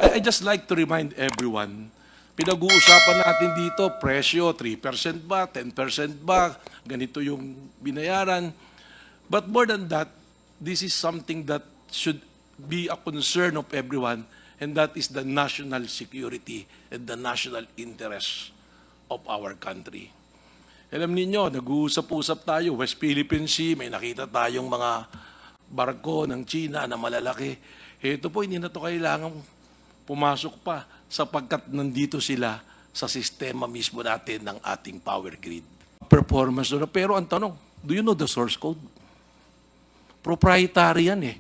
I just like to remind everyone, pinag-uusapan natin dito, presyo, 3% ba, 10% ba, ganito yung binayaran. But more than that, this is something that should be a concern of everyone, and that is the national security and the national interest of our country. Alam niyo, nag-uusap-usap tayo, West Philippine Sea, may nakita tayong mga barko ng China na malalaki. Ito po, hindi na ito kailangan pumasok pa sapagkat nandito sila sa sistema mismo natin ng ating power grid. Performance doon. Pero ang tanong, do you know the source code? Proprietary yan eh.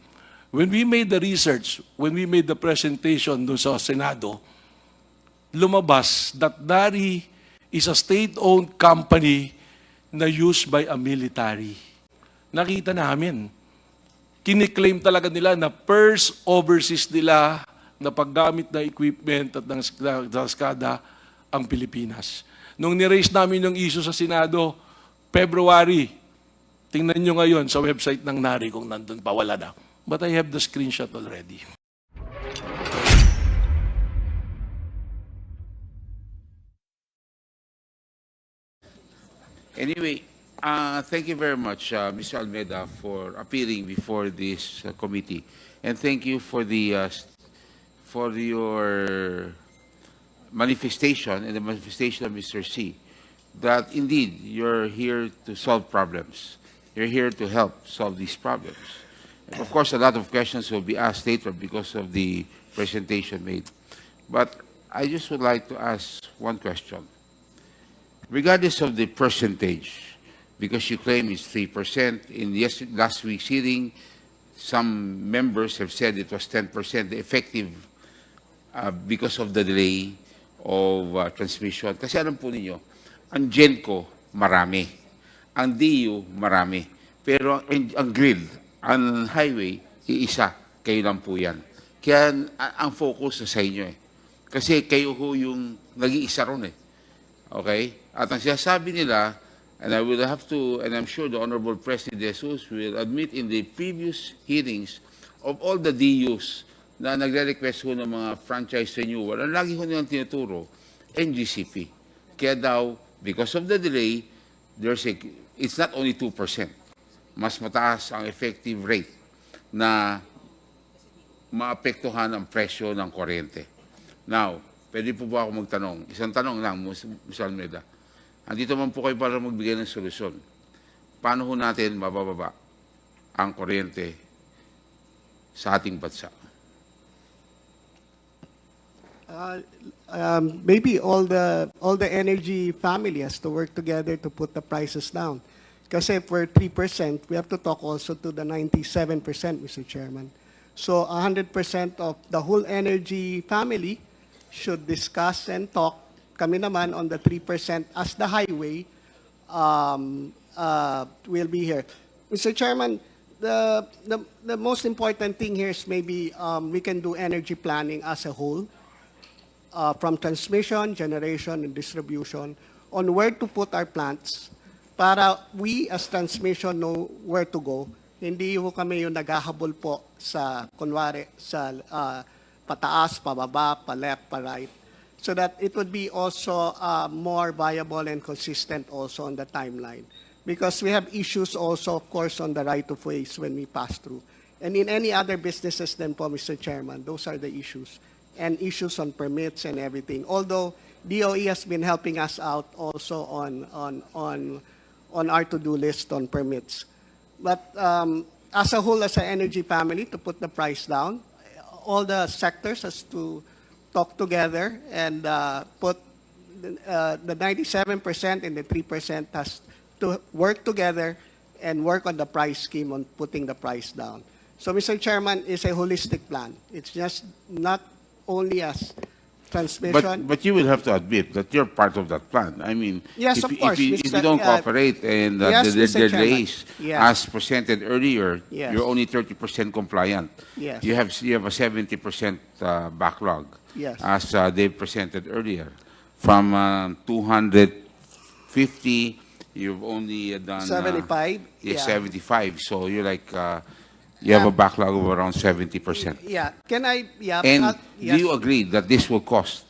When we made the research, when we made the presentation doon sa Senado, lumabas that Dari is a state-owned company na used by a military. Nakita namin. Kiniklaim talaga nila na first overseas nila na paggamit na equipment at ng SCADA ang Pilipinas. Nung ni-raise namin yung issue sa Senado, February, tingnan nyo ngayon sa website ng NARI kung nandun pa, wala na. But I have the screenshot already. Anyway, thank you very much, Mr. Almeida, for appearing before this committee, and thank you for your manifestation and the manifestation of Mr. C. That indeed you're here to solve problems. You're here to help solve these problems. And of course, a lot of questions will be asked later because of the presentation made. But I just would like to ask one question. Regardless of the percentage, because you claim it's 3%, in last week's hearing, some members have said it was 10%, the effective because of the delay of transmission. Kasi alam po ninyo, ang GENCO, marami. Ang DU, marami. Pero ang grid, ang highway, iisa. Kayo lang po yan. Kaya ang focus sa inyo eh. Kasi kayo ho yung nag-iisa ron eh. Okay? At ang sinasabi nila, and I will have to, and I'm sure the Honorable President De Jesus will admit in the previous hearings of all the DUs na nagre-request ho ng mga franchise renewal, ang lagi ho nilang tinuturo, NGCP. Kaya daw, because of the delay, it's not only 2%. Mas mataas ang effective rate na maapektuhan ang presyo ng kuryente. Now, pwede po ba ako magtanong? Isang tanong lang, Mr. Almeida. Andito man po kayo para magbigay ng solusyon. Paano ho natin mabababa ang kuryente sa ating bansa? Maybe all the energy family has to work together to put the prices down. Kasi if we're 3%, we have to talk also to the 97%, Mr. Chairman. So 100% of the whole energy family should discuss and talk. Kami naman on the 3% as the highway will be here. Mr. Chairman, the most important thing here is maybe we can do energy planning as a whole, from transmission, generation, and distribution, on where to put our plants para we as transmission know where to go. Hindi ho kami yung naghahabol po sa, kunwari, sa pataas, pababa, pa-left, pa-right, so that it would be also more viable and consistent also on the timeline. Because we have issues also, of course, on the right-of-ways when we pass through. And in any other businesses then po, Mr. Chairman, those are the issues. And issues on permits and everything. Although DOE has been helping us out also on our to-do list on permits. But as a whole, as an energy family, to put the price down, all the sectors has to talk together and put the 97% and the 3% has to work together and work on the price scheme on putting the price down. So, Mr. Chairman, it's a holistic plan. It's just not only as transmission. But you will have to admit that you're part of that plan. I mean, Yes, if, of course, if you don't cooperate and yes, the Mr. Chairman. delays, Yes. as presented earlier, Yes. you're only 30% compliant. Yes. You have a 70% backlog, Yes. as they presented earlier. From 250, you've only done 75? yeah, Yeah. 75. So you're like You have a backlog of around 70%. Yeah, can I, yeah. And yes. do you agree that this will cost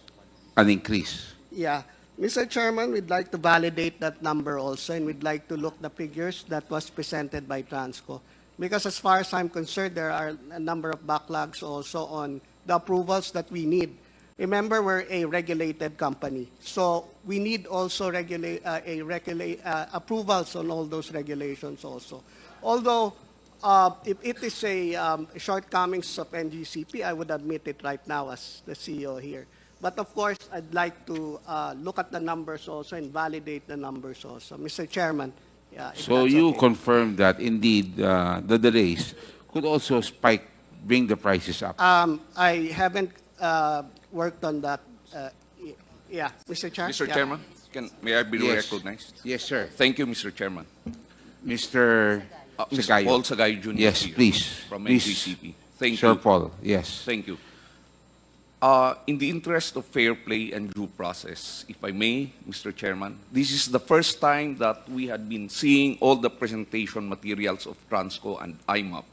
an increase? Yeah. Mr. Chairman, we'd like to validate that number also, and we'd like to look the figures that was presented by Transco. Because as far as I'm concerned, there are a number of backlogs also on the approvals that we need. Remember, we're a regulated company, so we need also approvals on all those regulations also. Although, if it is a shortcomings of NGCP, I would admit it right now as the CEO here. But of course, I'd like to look at the numbers also and validate the numbers also. Mr. Chairman, yeah, if So that's you okay. confirm that indeed the delays could also bring the prices up? I haven't worked on that. Yeah, Mr. Chair? Mr. Yeah. Chairman, may I be Yes. recognized? Yes, sir. Thank you, Mr. Chairman. Mr. Mr. Sagayo. Paul Sagayo Jr. Yes, here please. From Please. NGCP. Thank Sir you. Paul, yes. Thank you. In the interest of fair play and due process, if I may, Mr. Chairman, this is the first time that we had been seeing all the presentation materials of Transco and IMAP.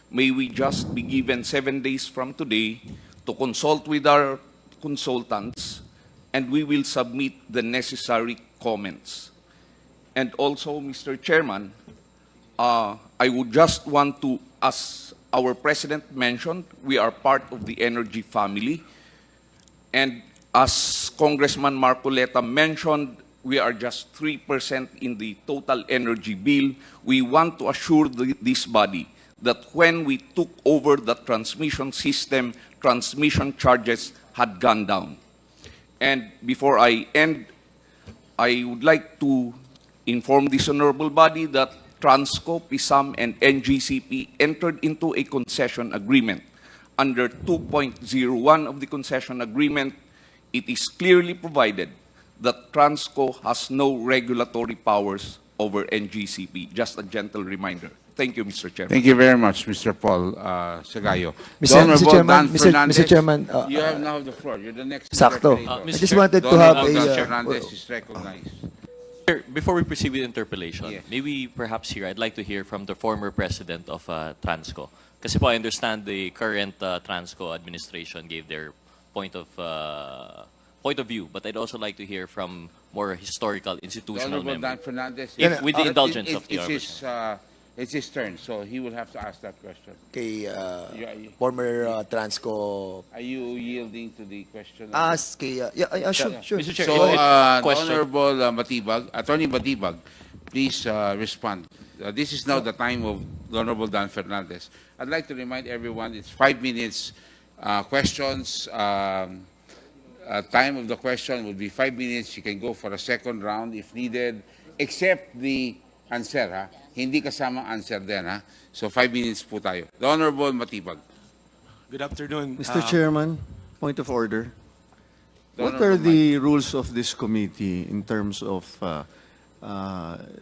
May we just be given 7 days from today to consult with our consultants, and we will submit the necessary comments. And also, Mr. Chairman, I would just want to, as our President mentioned, we are part of the energy family. And as Congressman Marcoleta mentioned, we are just 3% in the total energy bill. We want to assure this body that when we took over the transmission system, transmission charges had gone down. And before I end, I would like to inform this honorable body that Transco, PISAM, and NGCP entered into a concession agreement. Under 2.01 of the concession agreement, it is clearly provided that Transco has no regulatory powers over NGCP. Just a gentle reminder. Thank you, Mr. Chairman. Thank you very much, Mr. Paul Sagayo. The Mr. Honorable Chairman, Dan Mr. Fernandez, Chairman, you have now the floor. You're the next. Sakto. interpelator. I just wanted to have Honorable Dan a... Fernandez is recognized. Sir, before we proceed with interpellation, Yes. maybe perhaps here I'd like to hear from the former president of Transco. Kasi po I understand the current Transco administration gave their point of view, but I'd also like to hear from more historical The institutional Honorable Dan members. Fernandez. If with the It- indulgence it- of the it's his turn, so he will have to ask that question. kay You- former Transco Are you yielding to the question? ask kay sure, sure. Mr. Chair, So, if the question- Honorable Matibag, Attorney Matibag, please respond. This is now the time of the Honorable Dan Fernandez. I'd like to remind everyone it's 5 minutes questions. Time of the question would be 5 minutes. You can go for a second round if needed, except the answer, ha? Hindi kasama answer din, ha? So 5 minutes po tayo. The Honorable Matibag. Good afternoon. Mr. Chairman, point of order. The What are Honorable the rules of this committee in terms of,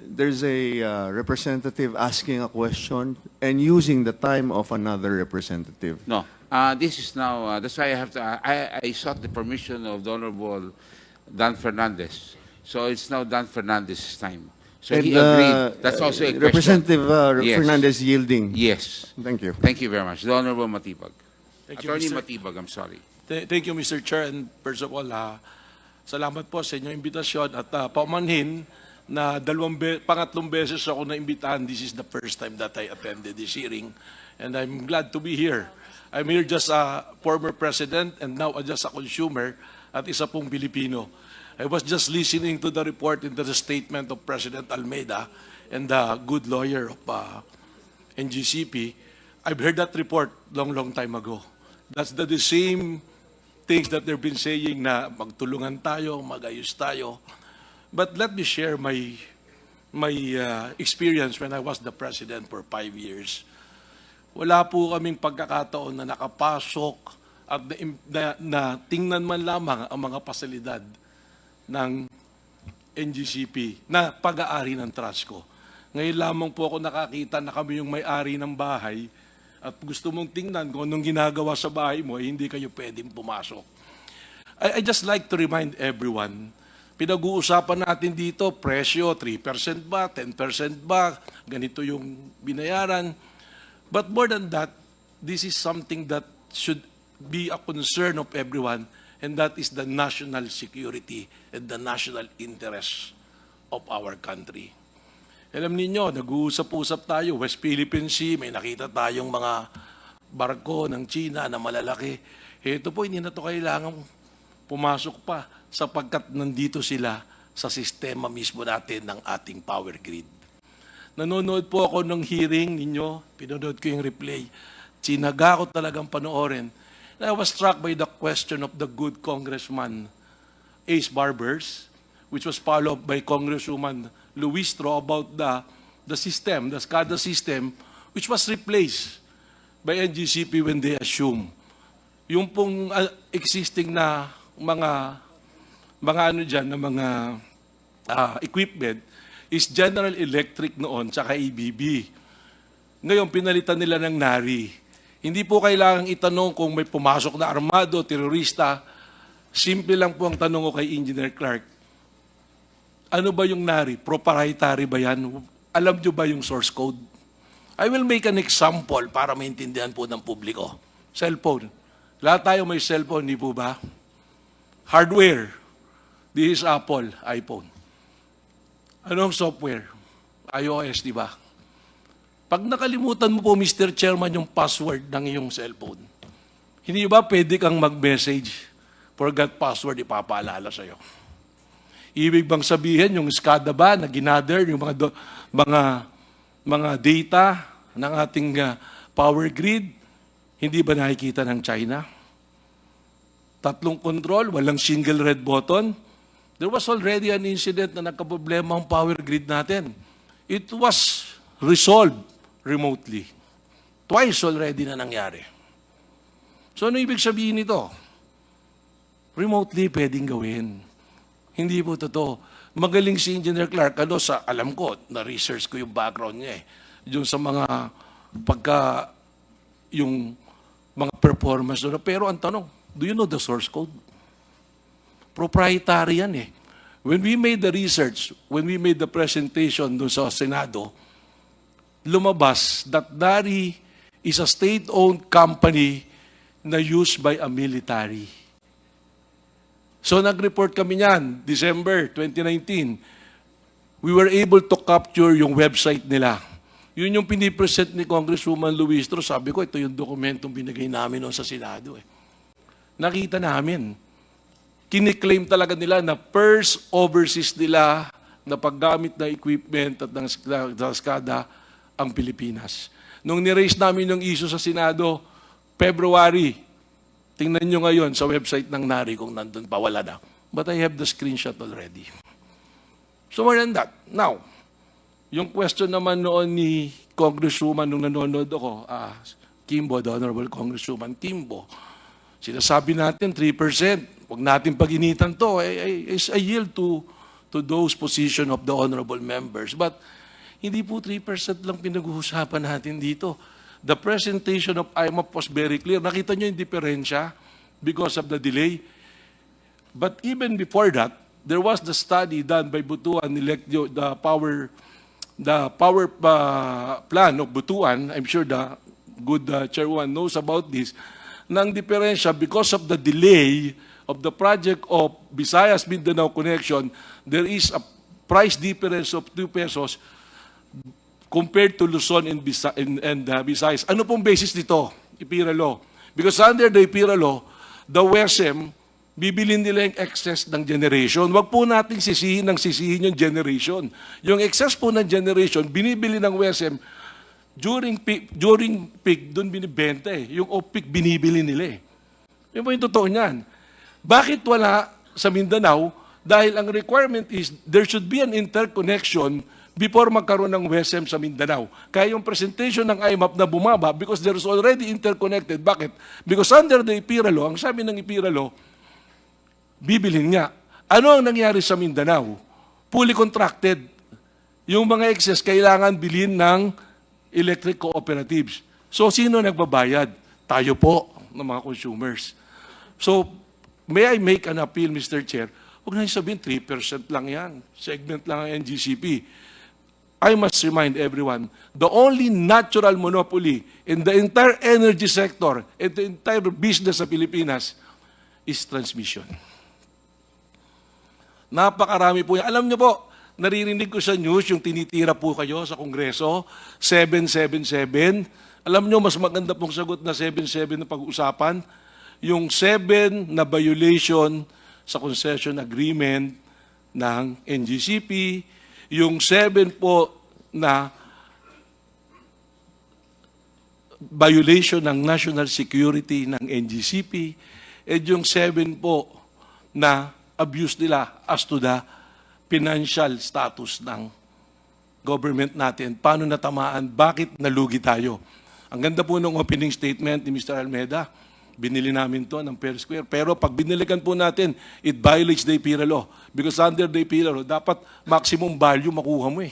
there's a representative asking a question and using the time of another representative? No. This is now, that's why I have to, I sought the permission of the Honorable Dan Fernandez. So it's now Dan Fernandez's time. So he agreed. That's also a question. Representative Yes. Fernandez yielding. Yes. Thank you. Thank you very much. The Honorable Matibag. Thank you, Attorney Mr. Matibag, I'm sorry. Thank you, Mr. Chair. And first of all, salamat po sa inyong imbitasyon at paumanhin na pangatlong beses ako na-imbitahan. This is the first time that I attended this hearing. And I'm glad to be here. I'm here just a former president and now just a consumer at isa pong Pilipino. I was just listening to the report into the statement of President Almeida and the good lawyer of NGCP. I've heard that report long time ago. That's the same things that they've been saying na magtulungan tayo, magayos tayo. But let me share my experience when I was the president for 5 years. Wala po kaming pagkakataon na nakapasok at na tingnan man lamang ang mga pasilidad ng NGCP na pag-aari ng Transco. Ngayon lamang po ako nakakita na kami yung may-ari ng bahay at gusto mong tingnan kung anong ginagawa sa bahay mo, hindi kayo pwedeng pumasok. I just like to remind everyone, pinag-uusapan natin dito, presyo, 3% ba, 10% ba, ganito yung binayaran. But more than that, this is something that should be a concern of everyone, and that is the national security and the national interest of our country. Alam ninyo, nag-uusap-usap tayo, West Philippine Sea, may nakita tayong mga barko ng China na malalaki. Ito po, hindi na to kailangan pumasok pa sapagkat nandito sila sa sistema mismo natin ng ating power grid. Nanonood po ako ng hearing ninyo, pinanood ko yung replay. Sinaga ko talagang panoorin. And I was struck by the question of the good Congressman Ace Barbers, which was followed by Congresswoman Luistro about the system, the SCADA system, which was replaced by NGCP when they assume. Yung pong existing na mga ano dyan, na mga equipment is General Electric noon, tsaka ABB. Ngayon, pinalitan nila ng NARI. Hindi po kailangang itanong kung may pumasok na armado, terorista. Simple lang po ang tanong ko kay Engineer Clark. Ano ba yung NARI? Proprietary ba yan? Alam nyo ba yung source code? I will make an example para maintindihan po ng publiko. Cellphone. Lahat tayo may cellphone, di po ba? Hardware. This is Apple, iPhone. Anong software? iOS, di ba? Pag nakalimutan mo po, Mr. Chairman, yung password ng iyong cellphone, hindi ba pwede kang mag-message, forgot password, ipapaalala sa'yo? Ibig bang sabihin, yung SCADA ba na ginather, yung mga data ng ating power grid, hindi ba nakikita ng China? 3 control, walang single red button. There was already an incident na nagkaproblema ang power grid natin. It was resolved remotely. Twice already na nangyari. So ano ibig sabihin nito? Remotely pwedeng gawin. Hindi po totoo. Magaling si Engineer Clark, alam ko, na-research ko yung background niya yung sa mga yung mga performance doon. Pero ang tanong, do you know the source code? Proprietary yan eh. When we made the research, when we made the presentation doon sa Senado, lumabas that NARI is a state-owned company na used by a military. So nag-report kami niyan, December 2019. We were able to capture yung website nila. Yun yung pinipresent ni Congresswoman Luistro. Sabi ko, ito yung dokumentong binigay namin noon sa Senado. Nakita namin. Kiniklaim talaga nila na first overseas nila na paggamit na equipment at ng SCADA ang Pilipinas. Nung ni-raise namin yung issue sa Senado, February, tingnan nyo ngayon sa website ng NARI kung nandun pa, wala na. But I have the screenshot already. So more than that. Now, yung question naman noon ni Congresswoman nung nanonood ako, Kimbo, the Honorable Congresswoman Kimbo, sinasabi natin 3%. Huwag natin paginitan to. I yield to those position of the honorable members. But hindi po 3% lang pinag-uusapan natin dito. The presentation of IMAP was very clear. Nakita nyo yung diferensya because of the delay. But even before that, there was the study done by Butuan, the power plan of Butuan. I'm sure the good chairwoman knows about this. Nang diferensya because of the delay of the project of Visayas-Mindanao connection, there is a price difference of 2 pesos compared to Luzon and Visayas. Ano pong basis nito? IPIRA law. Because under the IPIRA law, the WESM, bibilin nila yung excess ng generation. Huwag po natin sisihin yung generation. Yung excess po ng generation, binibili ng WESM, during peak, doon binibenta eh. Yung off-peak, binibili nila eh. Yun po yung totoo niyan. Bakit wala sa Mindanao? Dahil ang requirement is there should be an interconnection before magkaroon ng WESM sa Mindanao. Kaya yung presentation ng IMAP na bumaba because there is already interconnected. Bakit? Because under the IPIRA law, ang sabi ng IPIRA law, bibilhin nga. Ano ang nangyari sa Mindanao? Fully contracted. Yung mga excess kailangan bilhin ng electric cooperatives. So, sino nagbabayad? Tayo po, ng mga consumers. So, may I make an appeal, Mr. Chair? Huwag na sabihin, 3% lang yan. Segment lang ang NGCP. I must remind everyone, the only natural monopoly in the entire energy sector, in the entire business sa Pilipinas, is transmission. Napakarami po yan. Alam niyo po, naririnig ko sa news yung tinitira po kayo sa Kongreso, 777. Alam niyo, mas maganda pong sagot na 77 na pag-uusapan, yung 7 na violation sa concession agreement ng NGCP, yung 7 po na violation ng national security ng NGCP, at yung 7 po na abuse nila as to the financial status ng government natin. Paano natamaan? Bakit nalugi tayo? Ang ganda po ng opening statement ni Mr. Almeda. Binili namin to ng per square. Pero pag binilikan po natin, it violates the IPIRA law. Because under the IPIRA law, dapat maximum value makuha mo eh.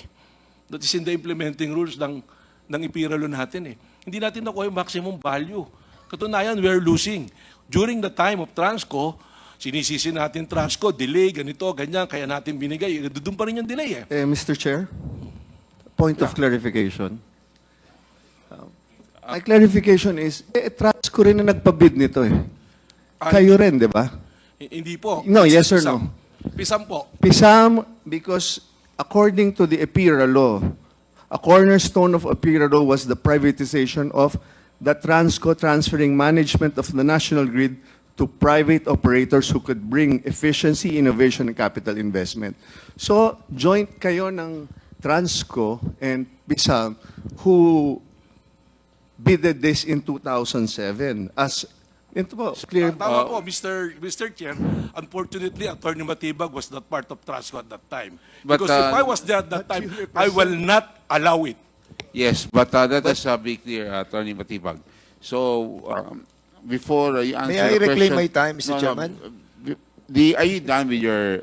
That is in the implementing rules ng IPIRA law natin eh. Hindi natin nakuha yung maximum value. Katunayan, we're losing. During the time of Transco, sinisisi natin Transco, delay, ganito, ganyan, kaya natin binigay. Doon pa rin yung delay eh. Mr. Chair, point of clarification. My clarification is, Transco rin na nagpabid nito eh. Kayo rin, di ba? Hindi po. No, yes or no? Pisam po. PISAM, because according to the EPIRA law, a cornerstone of EPIRA law was the privatization of the Transco, transferring management of the national grid to private operators who could bring efficiency, innovation, and capital investment. So, joint kayo ng Transco and PISAM who bidded this in 2007 as ito po, clear. Tama po, Mr. Chair. Unfortunately, Attorney Matibag was not part of Transco at that time. But, Because if I was there at that time, I will not allow it. Yes, but let us be clear, Attorney Matibag. So, before you answer May I the reclaim question- my time, Mr. Chairman? Are you done with your...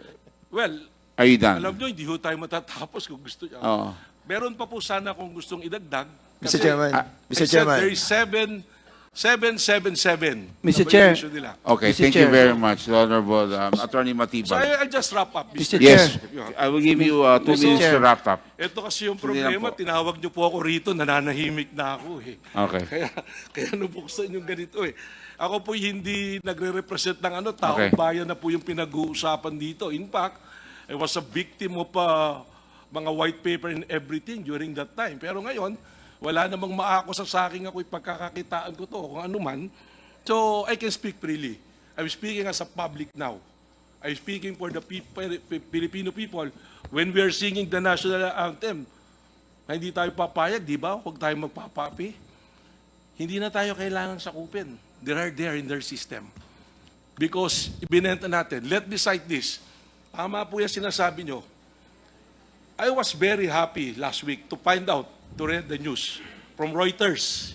Well, Are you done? alam nyo, hindi ho tayo matatapos kung gusto nyo. Oo. Meron pa po sana kung gustong idagdag. Mr. Chairman, I Mr. said Chairman. there is 777. Mr. na Chair. violation nila. Okay, Mr. thank you Chair. very much, Honorable Attorney So Matibag. I'll just wrap up, Mr. Mr. Yes, Chair. I will give you 2 Mr. minutes to Chair. wrap up. Ito kasi yung Hindi lang problema, po. tinawag niyo po ako rito, nananahimik na ako eh. Okay. Kaya nabuksan yung ganito eh. Ako po hindi nagre-represent ng taong Okay. bayan na po yung pinag-uusapan dito. In fact, I was a victim of mga white paper and everything during that time. Pero ngayon, wala namang maakusa sa akin ako ipagkakakitaan ko to kung ano man. So, I can speak freely. I'm speaking as a public now. I'm speaking for the Filipino people when we are singing the national anthem. Hindi tayo papayag, di ba? Huwag tayo magpapapi. Hindi na tayo kailangan sakupin. They are there in their system. Because ibinenta natin. Let me cite this. Tama po yung sinasabi nyo. I was very happy last week to find out, to read the news from Reuters.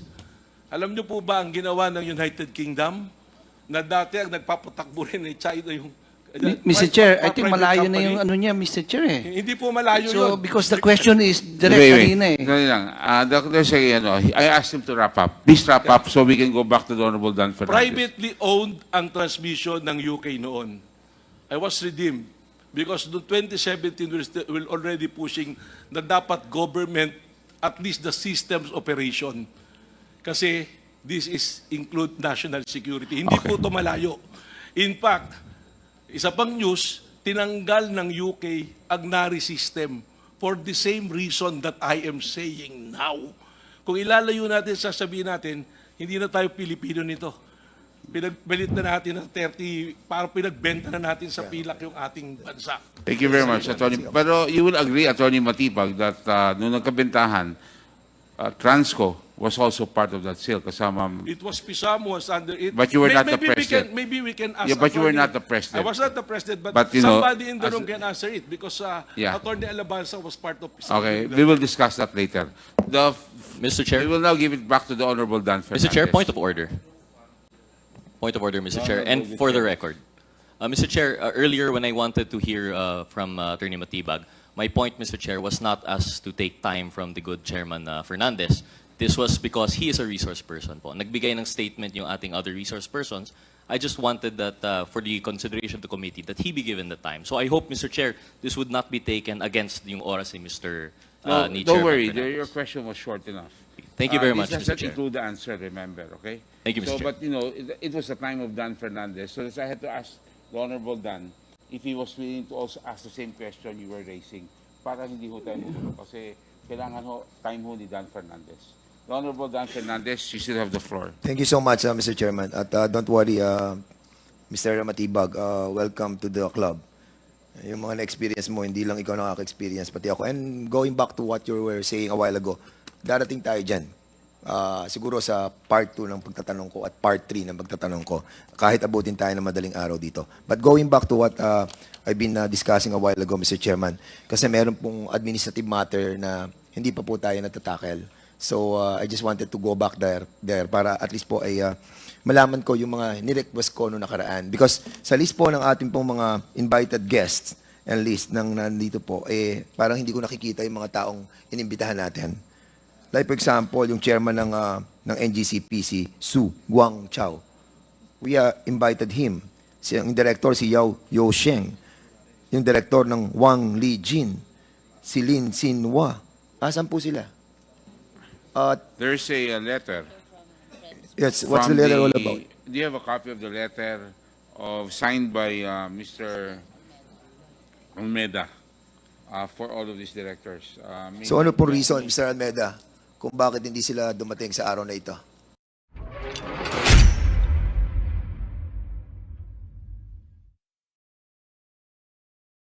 Alam nyo po ba ang ginawa ng United Kingdom? Na dati ang nagpapatakbo rin ay China yung... Mr. Chair, I think private malayo na company. yung ano niya, Mr. Chair eh. Hindi po malayo So, yun. because the question is direct kanina eh. Dali lang. Dr. Say, I asked him to wrap up. Please wrap up so we can go back to the Honorable Dan Fernandez. Privately owned ang transmission ng UK noon. I was redeemed because noong 2017 we're already pushing na dapat government at least the systems operation. Kasi this is include national security. Hindi po ito malayo. In fact, isa pang news, tinanggal ng UK ang NARI system for the same reason that I am saying now. Kung ilalayo natin, sasabihin natin, hindi na tayo Pilipino nito. Pinagbalit na natin ng 30, para pinagbenta na natin sa pilak yung ating bansa. Thank you very much, Attorney. Pero you will agree, Attorney Matibag, that nung nagkabentahan, Transco was also part of that sale kasama... It was PISAM was under it. But you were not the president. Maybe we can ask... Yeah, but you were Attorney- not the president. I was not the president, but But, you know, somebody in the as- room can answer it because Yeah. Attorney Alabanza was part of PISAM. Okay, we will discuss that later. Mr. Chair. We will now give it back to the Honorable Dan Fernandez. Mr. Chair, point of order. Point of order, Mr. Chair. And for the record, Mr. Chair, earlier when I wanted to hear from Attorney Matibag, my point, Mr. Chair, was not as to take time from the good Chairman Fernandez. This was because he is a resource person po. Nagbigay ng statement yung ating other resource persons. I just wanted that for the consideration of the committee that he be given the time. So I hope, Mr. Chair, this would not be taken against yung oras ni Mr. No, ni don't Chairman worry. Fernandez. Your question was short enough. Thank you very much, This Mr. doesn't Chair. include the answer, remember, okay? Thank you, Mr. So, Chair. but, you know, it was the time of Dan Fernandez, so I had to ask the Honorable Dan if he was willing to also ask the same question you were raising para hindi ho tayo magulo kasi kailangan ho, time ho ni Dan Fernandez. The Honorable Dan Fernandez, you still have the floor. Thank you so much, Mr. Chairman. At don't worry, Mr. Matibag, welcome to the club. Yung mga na-experience mo, hindi lang ikaw nakaka-experience, pati ako. And going back to what you were saying a while ago, darating tayo dyan. Siguro sa part 2 ng pagtatanong ko at part 3 ng pagtatanong ko, kahit abutin tayo ng madaling araw dito. But going back to what I've been discussing a while ago, Mr. Chairman, kasi meron pong administrative matter na hindi pa po tayo natatakel. So I just wanted to go back there para at least po ay malaman ko yung mga ni-request ko noong nakaraan. Because sa list po ng ating pong mga invited guests and list ng nandito po, parang hindi ko nakikita yung mga taong inimbitahan natin. Like for example, yung chairman ng NGCP, si Su Guangchao. We invited him. Yung director, si Yao Sheng. Yung director ng Wang Lijin, si Lin Xinhua. Asan po sila? There's a letter. Yes, what's the from letter all about? Do you have a copy of the letter signed by Mr. Almeida for all of these directors? So ano pong reason, Mr. Almeida, kung bakit hindi sila dumating sa araw na ito?